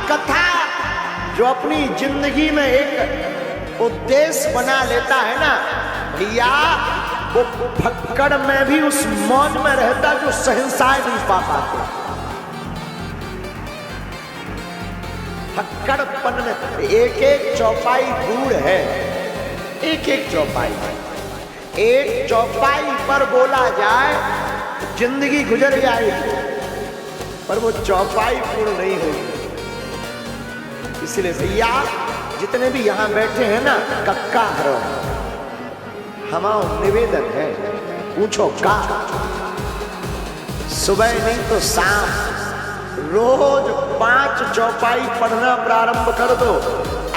कथा जो अपनी जिंदगी में एक उद्देश्य बना लेता है ना भैया, वो फक्कड़ में भी उस मौज में रहता जो शहंशाह नहीं पा पाते। फक्कड़पन में एक एक चौपाई दूर है, एक एक चौपाई, एक चौपाई पर बोला जाए जिंदगी गुजर जाएगी, पर वो चौपाई पूर्ण नहीं होगी। इसलिए भैया जितने भी यहां बैठे हैं ना, कक्का हरो हमारा निवेदन है, पूछो का सुबह नहीं तो शाम रोज 5 चौपाई पढ़ना प्रारंभ कर दो,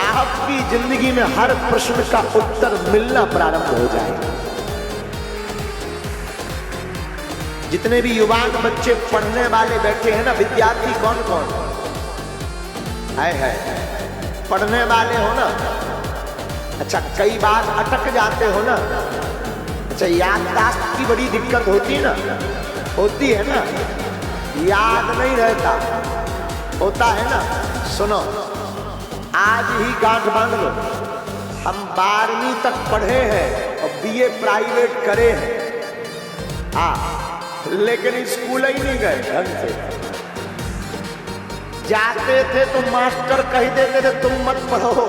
आपकी जिंदगी में हर प्रश्न का उत्तर मिलना प्रारंभ हो जाएगा। जितने भी युवान बच्चे पढ़ने वाले बैठे हैं ना, विद्यार्थी कौन कौन है पढ़ने वाले हो ना? अच्छा, कई बार अटक जाते हो ना? अच्छा, याददाश्त की बड़ी दिक्कत होती है ना? होती है ना? याद नहीं रहता, होता है ना? सुनो, आज ही गांठ बांध लो, हम 12वीं तक पढ़े हैं और बीए प्राइवेट करे हैं, लेकिन स्कूल ही नहीं गए ढंग से। जाते थे तो मास्टर कह देते थे तुम मत पढ़ो,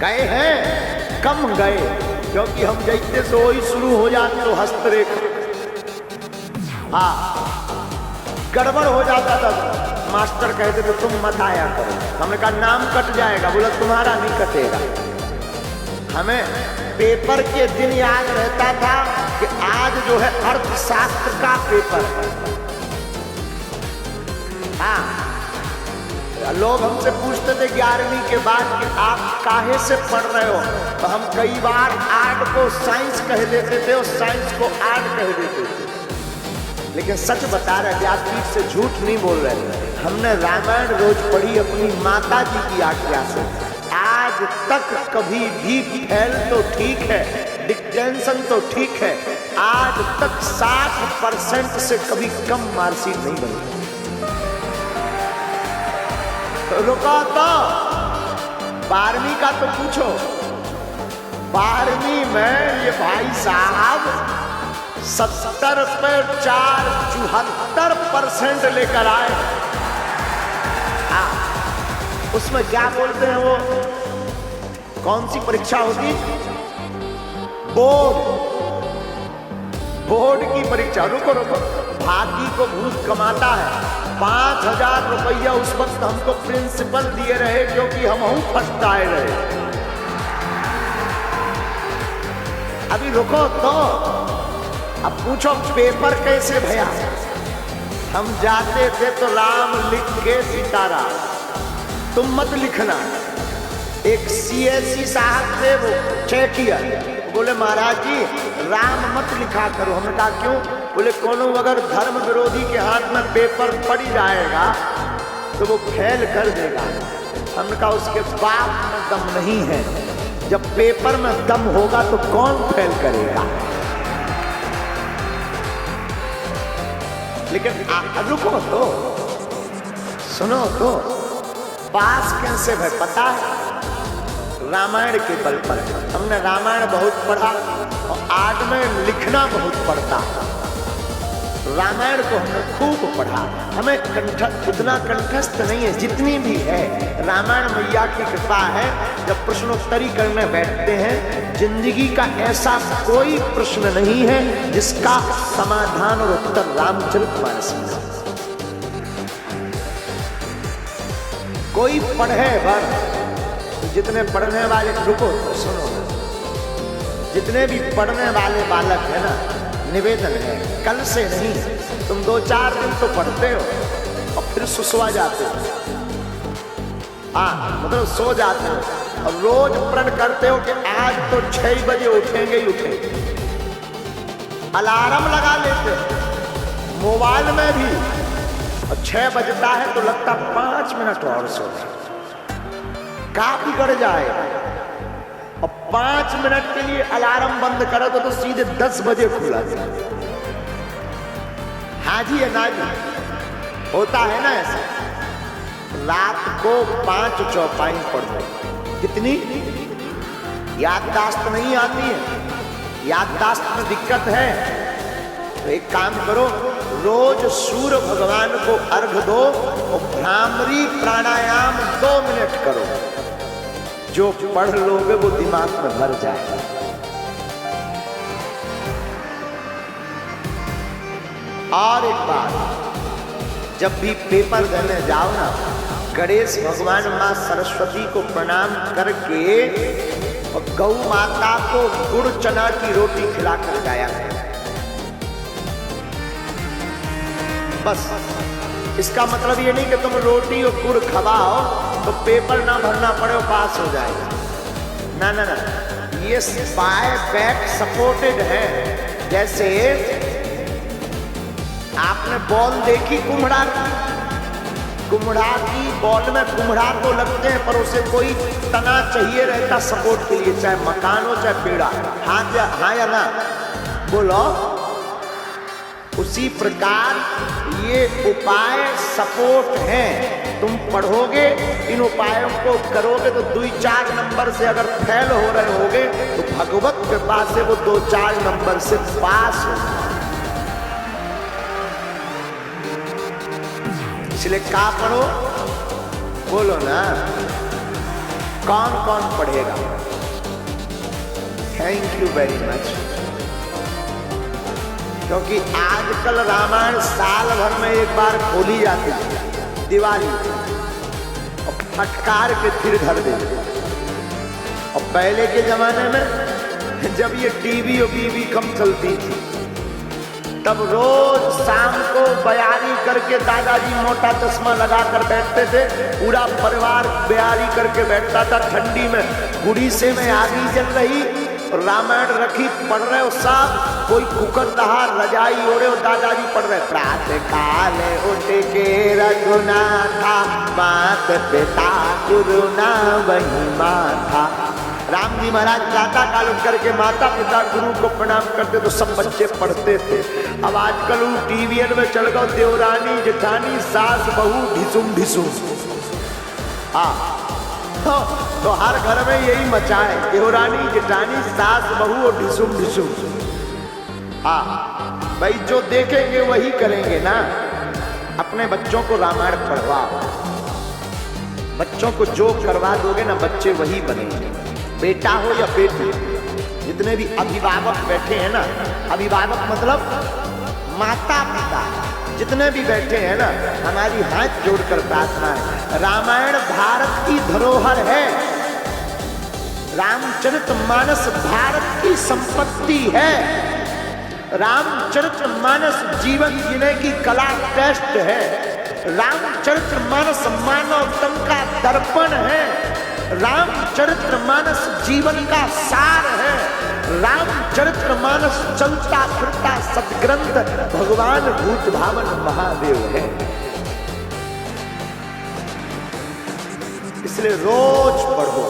गए हैं कम गए, क्योंकि हम जैसे से वही शुरू हो जाते तो हस्तरेख गड़बड़ हो जाता था। मास्टर कहते थे तुम मत आया करो, हमने कहा नाम कट जाएगा, बोला तुम्हारा नहीं कटेगा। हमें पेपर के दिन याद रहता था कि आज जो है अर्थशास्त्र का पेपर है। लोग हमसे पूछते थे 11वीं के बाद कि आप काहे से पढ़ रहे हो, तो हम कई बार आर्ट को साइंस कह देते थे और साइंस को आर्ट कह देते थे, लेकिन सच बता रहे, व्यासपीठ से झूठ नहीं बोल रहे। हमने रामायण रोज पढ़ी अपनी माता जी की आज्ञा से, आज तक कभी भी फेल तो ठीक है, डिक्टेंशन तो ठीक है, आज तक 60% से कभी कम मार्कशीट नहीं बनी। रुका तो 12वीं का तो पूछो, 12वीं में ये भाई साहब 70 पे 4 74% लेकर आए। उसमें क्या बोलते हैं वो, कौन सी परीक्षा होती? बोर्ड की परीक्षा। रुको, भागी को भूत कमाता है। 5000 रुपया उस वक्त हमको प्रिंसिपल दिए रहे, क्योंकि हम फर्स्ट आए रहे। अभी रुको तो, अब पूछो पेपर कैसे भया? हम जाते थे तो राम लिख के सितारा, तुम मत लिखना। एक CSE साहब थे, वो चेक किया, बोले महाराज जी राम मत लिखा करो। हमने कहा क्यों? बोले कोनो अगर धर्म विरोधी के हाथ में पेपर पड़ जाएगा तो वो फेल कर देगा। हमने कहा उसके बाप में दम नहीं है, जब पेपर में दम होगा तो कौन फेल करेगा? लेकिन रुको तो, सुनो तो, पास कैसे भाई पता है? रामायण के बल पर। हमने रामायण बहुत पढ़ा और आज में लिखना बहुत पड़ता। रामायण को हमने खूब पढ़ा, हमें उतना कंठस्थ नहीं है, जितनी भी है रामायण मैया की कृपा है। जब प्रश्नोत्तरी करने बैठते हैं, जिंदगी का ऐसा कोई प्रश्न नहीं है जिसका समाधान और उत्तर रामचरितमानस में। कोई पढ़े भर, जितने पढ़ने वाले, रुको तो सुनो, जितने भी पढ़ने वाले बालक है ना, निवेदन है कल से नहीं, तुम 2-4 दिन तो पढ़ते हो और फिर सुसवा जाते हो, मतलब सो जाते हो और रोज प्रण करते हो कि आज तो 6 बजे उठेंगे ही उठेंगे। अलार्म लगा लेते हो मोबाइल में भी, और 6 बजता है तो लगता 5 मिनट और सो जाए, का बिगड़ जाए। और 5 मिनट के लिए अलार्म बंद करो तो सीधे 10 बजे खुला जाए। हाँ जी है ना जी, होता है ना ऐसा। रात को 5 चौपाई पढ़ो। कितनी? याददाश्त नहीं आती है, याददाश्त में दिक्कत है तो एक काम करो, रोज सूर्य भगवान को अर्घ दो और भ्रामरी प्राणायाम 2 मिनट करो। जो पढ़ लोगे वो दिमाग में भर जाएगा। और एक बात, जब भी पेपर देने जाओ ना, गणेश भगवान मां सरस्वती को प्रणाम करके और गौ माता को गुड़ चना की रोटी खिलाकर जाया करो। बस इसका मतलब ये नहीं कि तुम रोटी और गुड़ खवाओ तो पेपर ना भरना पड़े और पास हो जाएगा। ना ना ना, ये बाय बैक सपोर्टेड है। जैसे आपने बॉल देखी कुम्हड़ा की बॉल में कुम्हड़ा तो लगते हैं पर उसे कोई तना चाहिए रहता सपोर्ट के लिए, चाहे मकान हो चाहे पेड़ा। हाँ या ना बोलो। उसी प्रकार ये उपाय सपोर्ट हैं। तुम पढ़ोगे, इन उपायों को करोगे तो 2-4 नंबर से अगर फेल हो रहे होगे तो भगवत कृपा से वो 2-4 नंबर से पास हो। इसलिए क्या पढ़ो? बोलो ना, कौन कौन पढ़ेगा? Thank you very much. क्योंकि आजकल रामायण साल भर में एक बार खोली जाती है, दिवाली, और फटकार के फिर धर देते। और पहले के जमाने में जब ये टीवी और बीवी कम चलती थी, तब रोज शाम को बयारी करके दादाजी मोटा चश्मा लगा कर बैठते थे, पूरा परिवार बयारी करके बैठता था। ठंडी में गुड़ीसे में आगी जल रही, रामायण रखी, पढ़ रहे हो सब, कोई कुकर रहा, रजाई ओढ़े और दादाजी पढ़ रहे। प्रातः काल उठ के रघुनाथा, मात पिता गुरु ना वही माथा। राम जी महाराज प्रातः काल उठ करके माता पिता गुरु को प्रणाम करते तो सब बच्चे पढ़ते थे। अब आजकल टीवीएन में चल गए देवरानी जेठानी सास बहू ढिसुम ढिसुम। तो हर घर में यही मचा है, देवरानी जेठानी सास बहू और ढिसुम ढिसुम। भाई जो देखेंगे वही करेंगे ना। अपने बच्चों को रामायण पढ़वाओ, बच्चों को जो करवा दोगे ना बच्चे वही बनेंगे। बेटा हो या बेटी, जितने भी अभिभावक बैठे हैं ना, अभिभावक मतलब माता पिता, जितने भी बैठे हैं ना, हमारी हाथ जोड़कर प्रार्थना है, रामायण भारत की धरोहर है, रामचरितमानस भारत की संपत्ति है, रामचरितमानस जीवन जीने की कला टेस्ट है, रामचरितमानस मानवतम का दर्पण है, रामचरितमानस जीवन का सार है, रामचरितमानस चलता फिरता सदग्रंथ भगवान भूत भावन महादेव है। इसलिए रोज पढ़ो।